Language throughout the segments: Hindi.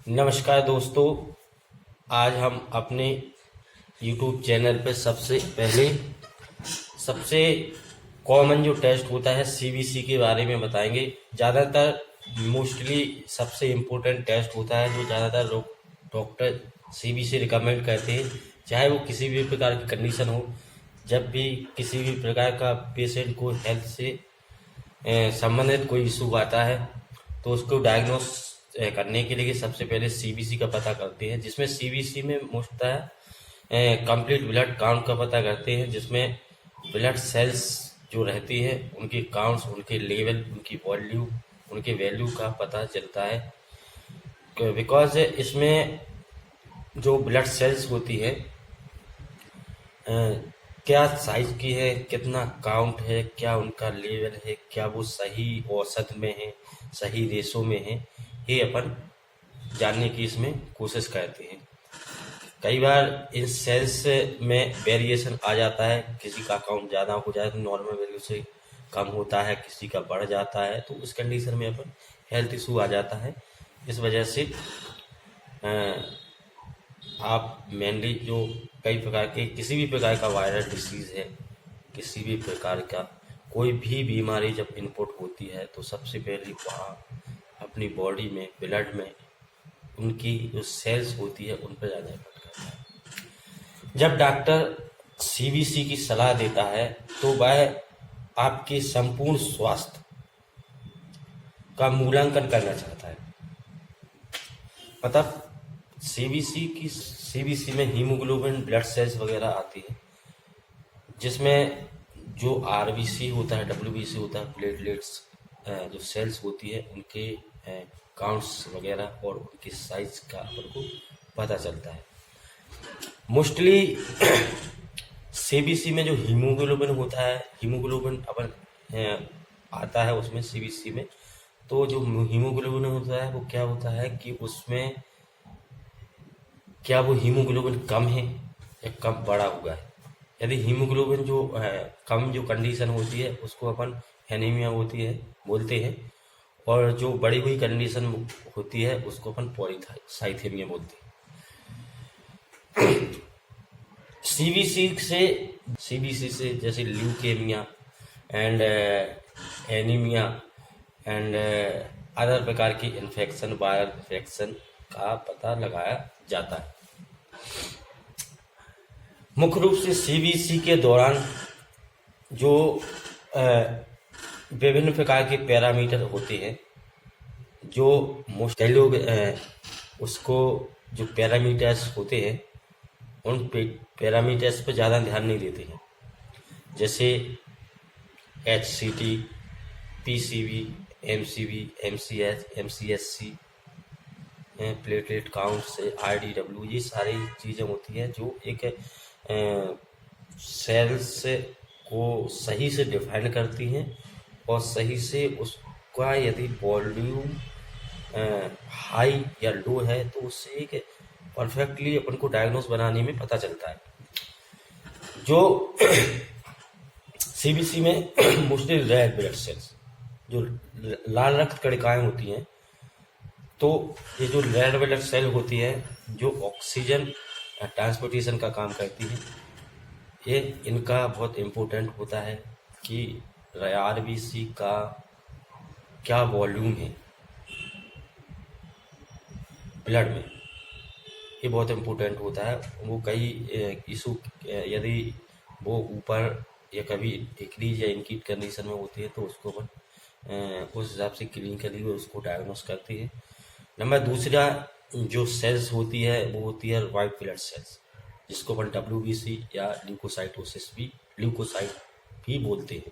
नमस्कार दोस्तों। आज हम अपने YouTube चैनल पे सबसे कॉमन जो टेस्ट होता है CBC के बारे में बताएंगे। ज़्यादातर मोस्टली सबसे इम्पोर्टेंट टेस्ट होता है जो ज़्यादातर लोग डॉक्टर CBC रिकमेंड करते हैं, चाहे वो किसी भी प्रकार की कंडीशन हो। जब भी किसी भी प्रकार का पेशेंट को हेल्थ से संबंधित कोई इशू आता है तो उसको डायग्नोस करने के लिए सबसे पहले CBC का पता करते हैं, जिसमें CBC में मुफ्त है कंप्लीट ब्लड काउंट का पता करते हैं, जिसमें ब्लड सेल्स जो रहती है उनके काउंट्स, उनके लेवल, उनकी वॉल्यूम, उनके वैल्यू का पता चलता है। बिकॉज इसमें जो ब्लड सेल्स होती है क्या साइज की है, कितना काउंट है, क्या उनका लेवल है, क्या वो सही औसत में है, सही रेशो में है, ये अपन जानने की इसमें कोशिश करते हैं। कई बार इन सेल्स में वेरिएशन आ जाता है, किसी का काउंट ज़्यादा हो जाए तो नॉर्मल वैल्यू से कम होता है, किसी का बढ़ जाता है, तो उस कंडीशन में अपन हेल्थ इशू आ जाता है। इस वजह से आप मेनली जो कई प्रकार के किसी भी प्रकार का वायरल डिसीज़ है, किसी भी प्रकार का कोई भी बीमारी जब इनपुट होती है तो सबसे पहले वहाँ अपनी बॉडी में, ब्लड में उनकी जो सेल्स होती है उन पर ज़्यादा इफेक्ट करता है। जब डॉक्टर CBC की सलाह देता है तो वह आपके संपूर्ण स्वास्थ्य का मूल्यांकन करना चाहता है। मतलब CBC में हीमोग्लोबिन, ब्लड सेल्स वगैरह आती है, जिसमें जो RBC होता है, WBC होता है, प्लेटलेट्स जो सेल्स होती है उनके काउंट्स वगैरह और उनके साइज का अपन को पता चलता है। मोस्टली CBC में जो हीमोग्लोबिन होता है, हीमोग्लोबिन अपन आता है उसमें CBC में, तो जो हीमोग्लोबिन होता है वो क्या होता है कि उसमें क्या वो हीमोग्लोबिन कम है या कम बढ़ा हुआ है। यदि हीमोग्लोबिन जो कम जो कंडीशन होती है उसको अपन एनीमिया होती है बोलते हैं, और जो बढ़ी हुई कंडीशन होती है उसको अपन पॉलीसाइथेमिया बोलते हैं। CBC से जैसे leukaemia and anaemia and other प्रकार की इन्फेक्शन, वायरल इन्फेक्शन का पता लगाया जाता है। मुख्य रूप से CBC के दौरान जो विभिन्न प्रकार के पैरामीटर होते हैं, जो कई लोग उसको जो पैरामीटर्स होते हैं उन पैरामीटर्स पर ज़्यादा ध्यान नहीं देते हैं, जैसे HCT, PCV, MCV, MCH, MCSC, platelet count से RDW, ये सारी चीज़ें होती हैं जो एक सेल्स को सही से डिफाइन करती हैं और सही से उसका यदि वॉल्यूम हाई या लो है तो उससे एक परफेक्टली अपन को डायग्नोस बनाने में पता चलता है। जो CBC में मोस्टली रेड ब्लड सेल्स, जो लाल रक्त कणिकाएं होती हैं, तो ये जो रेड ब्लड सेल होती है जो ऑक्सीजन ट्रांसपोर्टेशन का काम करती है, ये इनका बहुत इम्पोर्टेंट होता है कि RBC का क्या वॉल्यूम है ब्लड में, ये बहुत इम्पोर्टेंट होता है। वो कई इशू यदि वो ऊपर या कभी डिक्रीज या इनक्रीज कंडीशन में होती है तो उसको अपन उस हिसाब से क्लिनिकली उसको डायग्नोस करती है। नंबर दूसरा जो सेल्स होती है वो होती है वाइट ब्लड सेल्स, जिसको अपन WBC या ल्यूकोसाइट भी बोलते हैं।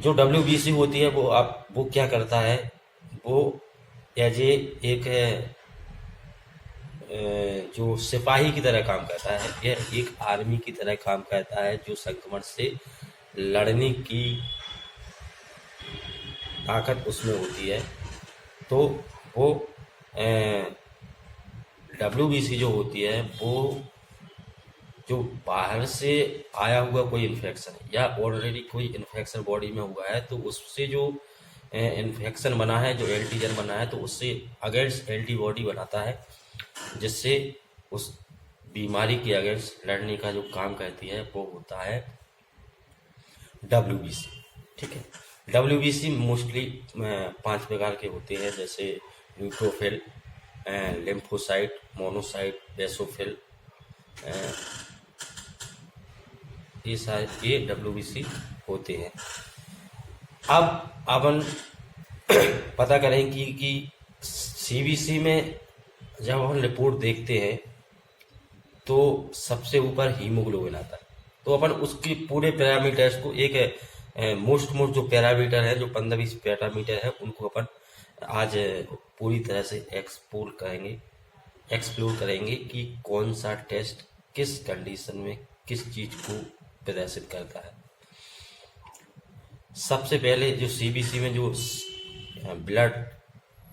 जो WBC होती है वो क्या करता है, वो एज एक जो सिपाही की तरह काम करता है, यह एक आर्मी की तरह काम करता है जो संक्रमण से लड़ने की ताकत उसमें होती है। तो वो WBC जो होती है वो जो बाहर से आया हुआ कोई इन्फेक्शन या ऑलरेडी कोई इन्फेक्शन बॉडी में हुआ है तो उससे जो इन्फेक्शन बना है, जो एंटीजन बना है, तो उससे अगेंस्ट एंटीबॉडी बनाता है, जिससे उस बीमारी के अगेंस्ट लड़ने का जो काम करती है वो होता है WBC। ठीक है, WBC मोस्टली 5 प्रकार के होते हैं, जैसे न्यूट्रोफिल, लिम्फोसाइट, मोनोसाइट, बेसोफिल, ये सारे ये WBC होते हैं। अब अपन पता करें कि CBC में जब हम रिपोर्ट देखते हैं तो सबसे ऊपर हीमोग्लोबिन आता है, तो अपन उसके पूरे पैरामीटर्स को एक मोस्ट जो पैरामीटर है, जो 15-20 पैरामीटर है, उनको अपन आज पूरी तरह से एक्सप्लोर करेंगे कि कौन सा टेस्ट किस कंडीशन में किस चीज को प्रदर्शित करता है। सबसे पहले जो CBC में जो ब्लड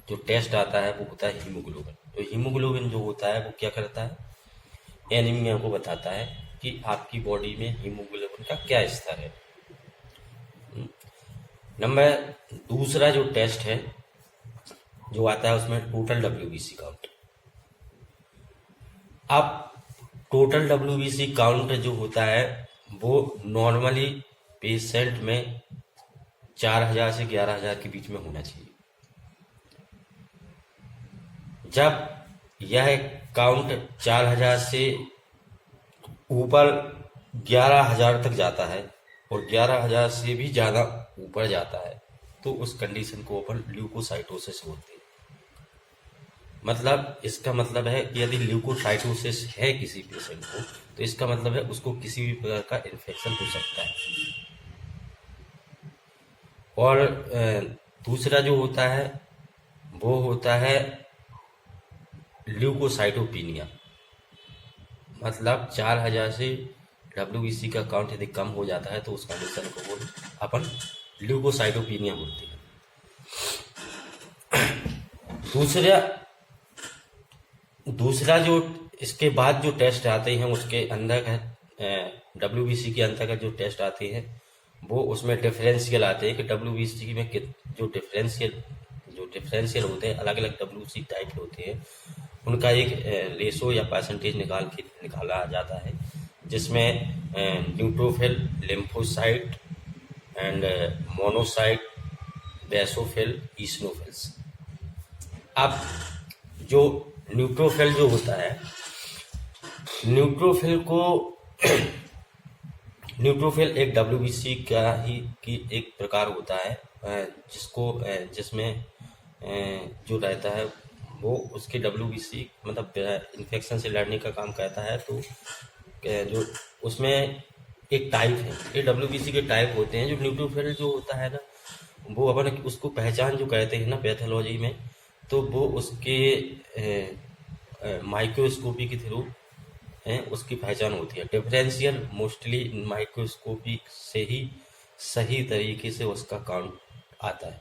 जो टेस्ट आता है वो होता है हीमोग्लोबिन। तो हीमोग्लोबिन जो होता है वो क्या करता है, एनीमिया को बताता है कि आपकी बॉडी में हीमोग्लोबिन का क्या स्तर है। नंबर दूसरा जो टेस्ट है जो आता है उसमें टोटल WBC काउंट। अब टोटल WBC काउंट जो होता है वो नॉर्मली पेशेंट में 4000 से 11000 के बीच में होना चाहिए। जब यह काउंट 4000 से ऊपर 11000 तक जाता है और 11000 से भी ज़्यादा ऊपर जाता है तो उस कंडीशन को अपन ल्यूकोसाइटोसिस बोलते हैं। मतलब इसका मतलब है कि यदि ल्यूकोसाइटोसिस है किसी पेशेंट को तो इसका मतलब है उसको किसी भी प्रकार का इन्फेक्शन हो सकता है। और दूसरा जो होता है वो होता है ल्यूकोसाइटोपिनिया। मतलब 4000 से WBC का काउंट यदि कम हो जाता है तो उस कंडीशन को वो अपन ल्यूकोसाइटोपिनिया बोलते हैं। दूसरा जो इसके बाद जो टेस्ट आते हैं उसके अंदर WBC के अंतर्गत जो टेस्ट आते हैं वो उसमें डिफरेंशियल आते हैं कि WBC में जो डिफरेंशियल होते हैं, अलग अलग WBC टाइप होते हैं, उनका एक रेशो या परसेंटेज निकाला जाता है, जिसमें neutrophil, lymphocyte and monocyte, basophil, eosinophils. अब जो न्यूट्रोफिल जो होता है, न्यूट्रोफिल एक WBC का ही की एक प्रकार होता है, जिसमें जो रहता है वो उसके WBC मतलब इन्फेक्शन से लड़ने का काम करता है। तो जो उसमें एक टाइप है, ये WBC के टाइप होते हैं। जो न्यूट्रोफिल जो होता है ना, वो अपन उसको पहचान जो कहते हैं ना पैथोलॉजी में, तो वो उसके माइक्रोस्कोपी के थ्रू उसकी पहचान होती है। डिफरेंशियल मोस्टली माइक्रोस्कोपी से ही सही तरीके से उसका काउंट आता है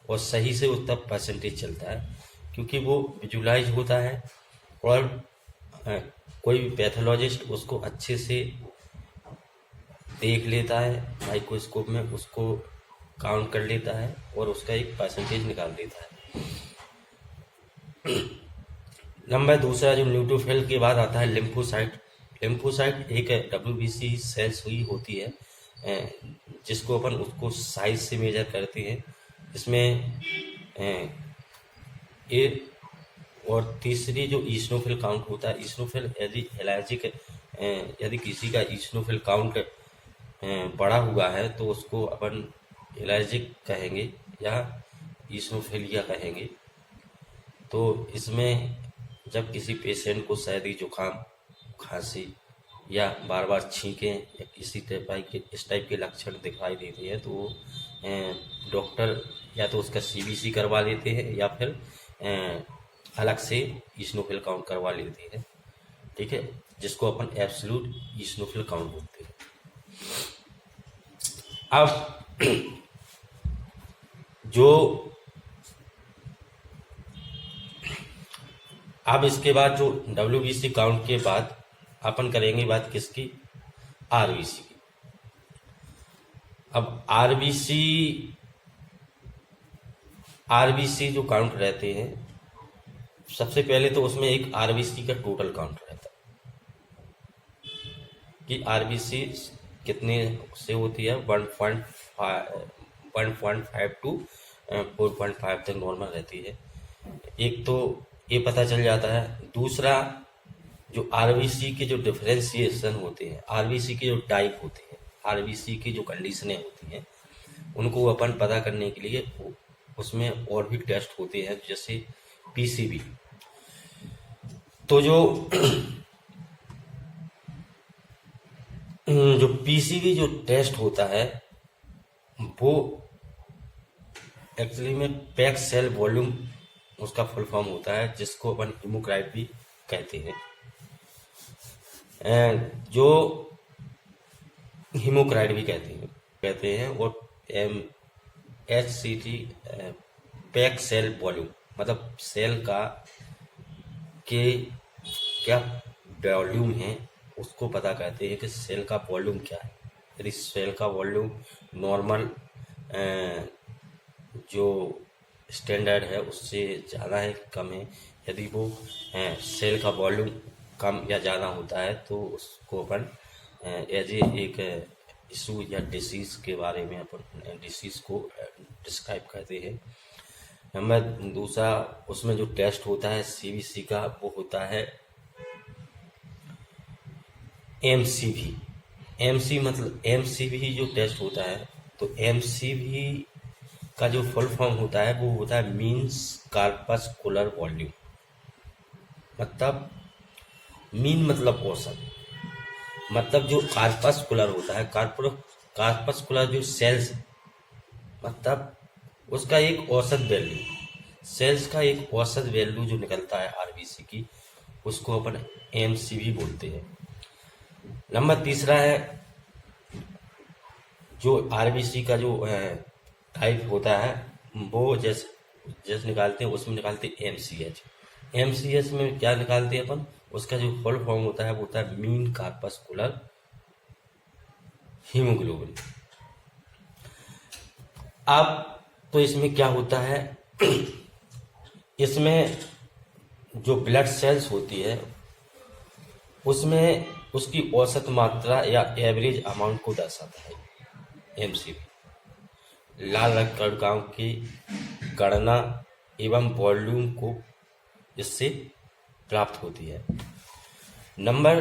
और सही से उसका परसेंटेज चलता है, क्योंकि वो विजुलाइज होता है और कोई भी पैथोलॉजिस्ट उसको अच्छे से देख लेता है, माइक्रोस्कोप में उसको काउंट कर लेता है और उसका एक परसेंटेज निकाल देता है। नंबर दूसरा जो न्यूट्रोफिल के बाद आता है लिम्फोसाइट। लिम्फोसाइट एक WBC सेल्स हुई होती है, जिसको अपन उसको साइज से मेजर करते हैं। इसमें ए और तीसरी जो ईसनोफिल काउंट होता है, ईसनोफिल यदि किसी का ईसनोफिल काउंट बड़ा हुआ है तो उसको अपन एलर्जिक कहेंगे या ईसनोफिलिया कहेंगे। तो इसमें जब किसी पेशेंट को सर्दी जुकाम खांसी या बार बार छींकें या इस टाइप के लक्षण दिखाई देते हैं तो डॉक्टर या तो उसका CBC करवा लेते हैं या फिर अलग से ईसनोफिल काउंट करवा लेते हैं। ठीक है, जिसको अपन एब्सोल्यूट ईसनोफिल काउंट बोलते हैं। अब इसके बाद जो WBC काउंट के बाद अपन करेंगे बात किसकी, RBC की। अब RBC आरबीसी जो काउंट रहते हैं, सबसे पहले तो उसमें एक आरबीसी का टोटल काउंट रहता है कि आरबीसी कितने से होती है, 1.5 टू 4.5 तक नॉर्मल रहती है। एक तो ये पता चल जाता है। दूसरा, जो आरबीसी के जो डिफरेंशिएशन होते हैं, आरबीसी के जो टाइप होते हैं, आरबीसी की जो कंडीशनें होती हैं, उनको अपन पता करने के लिए उसमें और भी टेस्ट होते हैं, जैसे पीसीबी। तो जो पीसीबी जो टेस्ट होता है वो एक्चुअली में पैक सेल वॉल्यूम उसका फुल फॉर्म होता है, जिसको अपन हीमोग्राइड भी कहते हैं। जो हीमोग्राइड भी कहते हैं और HCT पैक सेल वॉल्यूम, मतलब सेल का के क्या वॉल्यूम है उसको पता कहते हैं कि सेल का वॉल्यूम क्या है। यदि सेल का वॉल्यूम नॉर्मल जो स्टैंडर्ड है उससे ज़्यादा है कम है, यदि वो सेल का वॉल्यूम कम या ज़्यादा होता है तो उसको अपन एज एक इशू या डिसीज़ के बारे में अपन डिसीज़ को डिस्क्राइब करते हैं। नंबर दूसरा, उसमें जो टेस्ट होता है सीबीसी का, वो होता है एमसीवी। एमसीवी जो टेस्ट होता है, तो एमसीवी का जो फुल फॉर्म होता है वो होता है मीन्स कार्पस्कुलर वॉल्यूम। मतलब मीन मतलब औसत, मतलब जो कार्पस्कुलर होता है, कार्पस्कुलर जो सेल्स, मतलब उसका एक औसत वैल्यू, सेल्स का एक औसत वैल्यू जो निकलता है आरबीसी की, उसको अपन एमसीवी बोलते हैं। नंबर तीसरा है जो आरबीसी का जो टाइप होता है वो जैसे निकालते हैं, उसमें निकालते हैं एमसीएच। एमसीएच में क्या निकालते हैं अपन, उसका जो फुल फॉर्म होता है वो होता है मीन कार्पस्कुलर हीमोग्लोबिन। अब तो इसमें क्या होता है, इसमें जो ब्लड सेल्स होती है उसमें उसकी औसत मात्रा या एवरेज अमाउंट को दर्शाता है एमसीवी। लाल रक्त कणिकाओं की गणना एवं वॉल्यूम को इससे प्राप्त होती है। नंबर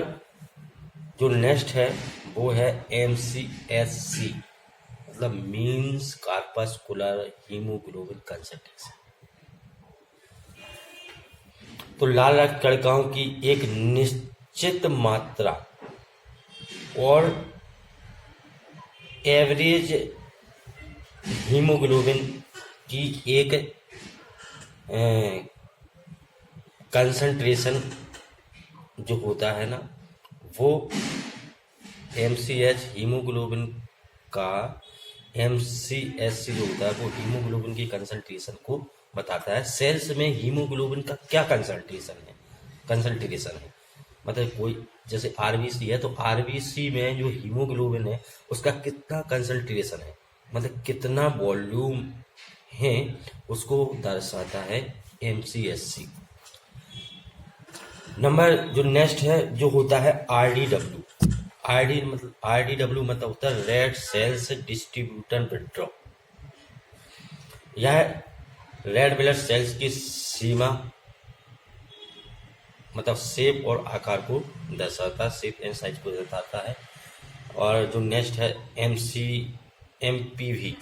जो नेक्स्ट है वो है MCSC, मतलब मीन्स कार्पस्कुलर हीमोग्लोबिन कंसंट्रेशन। तो लाल रक्त कणिकाओं की एक निश्चित मात्रा और एवरेज हीमोग्लोबिन की एक कंसंट्रेशन जो होता है ना, वो MCH हीमोग्लोबिन का MCSC जो होता है वो हीमोग्लोबिन की कंसंट्रेशन को बताता है। सेल्स में हीमोग्लोबिन का क्या कंसंट्रेशन है, मतलब कोई जैसे आरबीसी है तो आरबीसी में जो हीमोग्लोबिन है उसका कितना कंसंट्रेशन है, मतलब कितना वॉल्यूम है, उसको दर्शाता है MCSC। नंबर जो नेक्स्ट है जो होता है RDW। RDW मतलब होता है रेड सेल्स डिस्ट्रीब्यूटर विड्रॉ। यह रेड ब्लड सेल्स की सीमा, मतलब शेप और आकार को दर्शाता है, शेप एंड साइज को दर्शाता है। और जो नेक्स्ट है MPV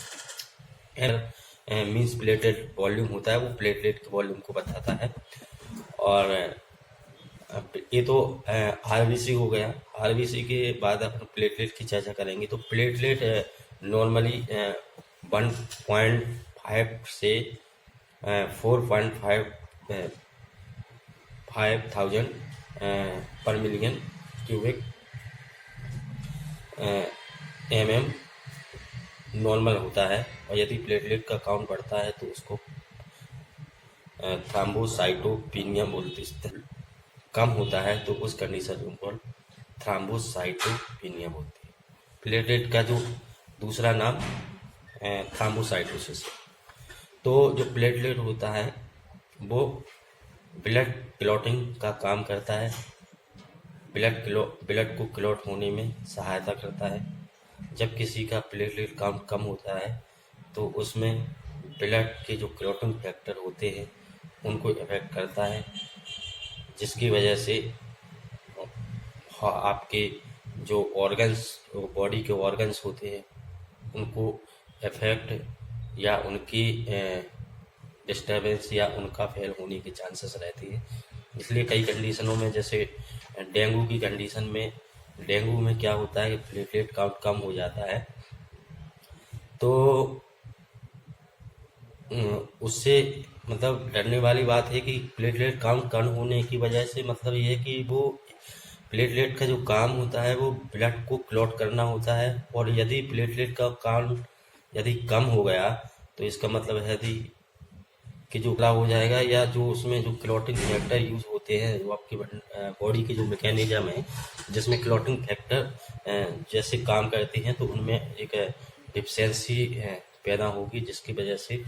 मीन्स प्लेटलेट वॉल्यूम होता है, वो प्लेटलेट के वॉल्यूम को बताता है। और ये तो आरबीसी हो गया। आरबीसी के बाद अपन प्लेटलेट की चर्चा करेंगे। तो प्लेटलेट नॉर्मली 1.5 से 4.5 पर मिलियन क्यूबिक mm नॉर्मल होता है। और यदि प्लेटलेट का काउंट बढ़ता है तो उसको थ्रोम्बोसाइटोपिनिया बोलते हैं। कम होता है तो उस कंडीशन को थ्रोम्बोसाइटोपिनिया बोलते हैं। प्लेटलेट का जो दूसरा नाम थ्रोम्बोसाइटोसिस है। तो जो प्लेटलेट होता है वो ब्लड क्लॉटिंग का काम करता है, ब्लड को क्लॉट होने में सहायता करता है। जब किसी का प्लेटलेट काउंट कम होता है तो उसमें ब्लड के जो क्लॉटिंग फैक्टर होते हैं उनको इफेक्ट करता है, जिसकी वजह से आपके जो ऑर्गन्स, बॉडी के ऑर्गन्स होते हैं उनको इफेक्ट या उनकी डिस्टर्बेंस या उनका फेल होने के चांसेस रहती है। इसलिए कई कंडीशनों में, जैसे डेंगू की कंडीशन में, डेंगू में क्या होता है कि प्लेटलेट काउंट कम हो जाता है, तो उससे मतलब डरने वाली बात है कि प्लेटलेट काउंट कम होने की वजह से मतलब ये है कि वो प्लेटलेट का जो काम होता है वो ब्लड को क्लॉट करना होता है, और यदि प्लेटलेट का काउंट यदि कम हो गया तो इसका मतलब है कि जो खराब हो जाएगा, या जो उसमें जो क्लॉटिंग फैक्टर यूज होते हैं, जो आपके बॉडी के जो मैकेनिज्म है जिसमें क्लॉटिंग फैक्टर जैसे काम करते हैं, तो उनमें एक डिफिशियंसी पैदा होगी, जिसकी वजह से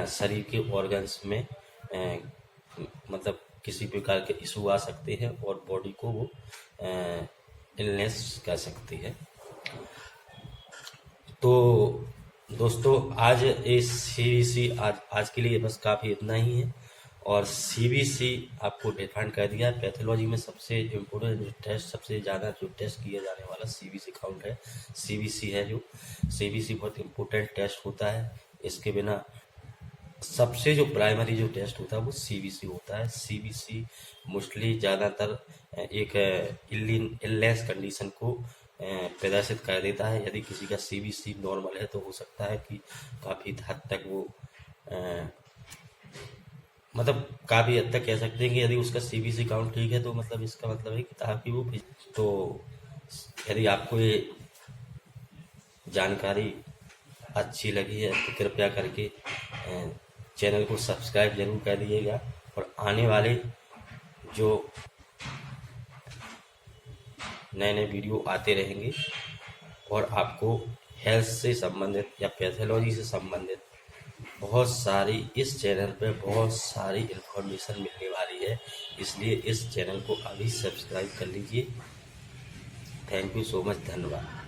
शरीर के ऑर्गन्स में मतलब किसी प्रकार के इशू आ सकते हैं और बॉडी को वो इलनेस कर सकती है। तो दोस्तों आज इस सीबीसी आज के लिए बस काफ़ी इतना ही है, और सीबीसी आपको डिफाइन कर दिया। पैथोलॉजी में सबसे इम्पोर्टेंट जो टेस्ट, सबसे ज़्यादा जो टेस्ट किया जाने वाला सीबीसी काउंट है, सीबीसी है। जो सीबीसी बहुत इम्पोर्टेंट टेस्ट होता है, इसके बिना सबसे जो प्राइमरी जो टेस्ट होता है वो सीबीसी होता है। सीबीसी मोस्टली ज़्यादातर एक इलनेस कंडीशन को प्रदर्शित कर देता है। यदि किसी का सीबीसी नॉर्मल है तो हो सकता है कि काफ़ी हद तक वो मतलब काफ़ी हद तक कह सकते हैं कि यदि उसका सीबीसी काउंट ठीक है तो मतलब इसका मतलब है कि काफ़ी वो। तो यदि आपको ये जानकारी अच्छी लगी है तो कृपया करके चैनल को सब्सक्राइब जरूर कर दीजिएगा, और आने वाले जो नए नए वीडियो आते रहेंगे और आपको हेल्थ से संबंधित या पैथोलॉजी से संबंधित बहुत सारी इस चैनल पे बहुत सारी इन्फॉर्मेशन मिलने वाली है। इसलिए इस चैनल को अभी सब्सक्राइब कर लीजिए। थैंक यू सो मच, धन्यवाद।